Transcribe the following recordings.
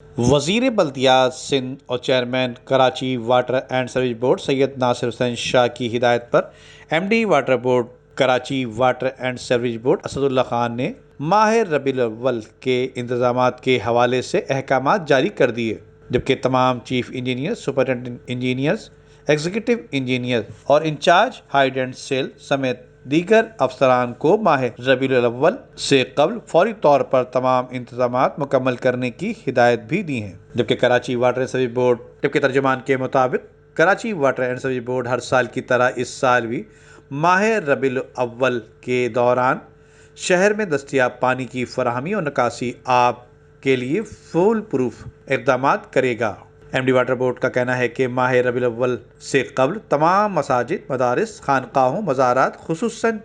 وزیر بلدیات سندھ اور chairman Karachi water and sewerage board Syed Nasir Hussain Shah کی ہدایت پر M D water board Karachi water and sewerage board Asad Ullah Khan نے ماہ ربیع الاول کے انتظامات کے حوالے سے احکامات جاری کر دیے، جبکہ تمام chief engineer, superintendent engineers, executive engineer اور انچارج ہائیڈرنٹ سیل سمیت دیگر افسران کو ماہ ربیع الاول سے قبل فوری طور پر تمام انتظامات مکمل کرنے کی ہدایت بھی دی ہے۔ جبکہ Karachi water and sewerage board کے ترجمان کے مطابق Karachi water and sewerage board ہر سال کی طرح اس سال بھی ماہ ربیع الاول کے دوران شہر میں دستیاب پانی کی فراہمی اور نکاسی آب کے لیے فول پروف اقدامات کرے گا۔ ایم ڈی واٹر بورڈ کا کہنا ہے کہ ماہ ربیع الاول سے قبل تمام مساجد، مدارس، خانقاہوں، مزارات، خصوصاً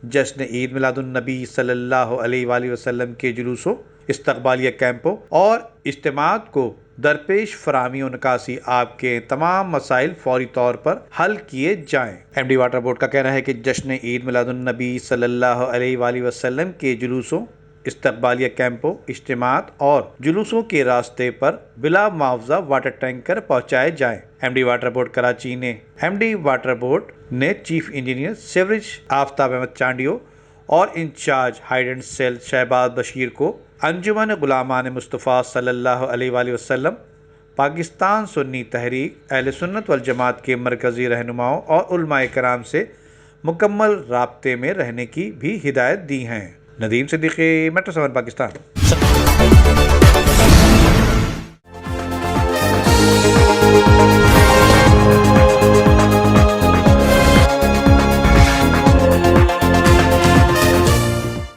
جشن عید میلاد النبی صلی اللہ علیہ وآلہ وسلم کے جلوسوں، استقبالیہ کیمپوں اور اجتماعات کو درپیش فراہمی اور نکاسی آب کے تمام مسائل فوری طور پر حل کیے جائیں۔ ایم ڈی واٹر بورڈ کا کہنا ہے کہ جشن عید میلاد النبی صلی اللہ علیہ وآلہ وسلم کے جلوسوں، استقبالیہ کیمپوں، اجتماعات اور جلوسوں کے راستے پر بلا معاوضہ واٹر ٹینکر پہنچائے جائیں۔ ایم ڈی واٹر بورڈ نے چیف انجینئر سیوریج آفتاب احمد چانڈیو اور انچارج ہائیڈرنٹ سیل شہباز بشیر کو انجمن غلامان مصطفیٰ صلی اللہ علیہ وآلہ وسلم، پاکستان سنی تحریک، اہل سنت والجماعت کے مرکزی رہنماؤں اور علماء کرام سے مکمل رابطے میں رہنے کی بھی ہدایت دی ہے۔ ندیم صدیقی، میٹرو 7 پاکستان۔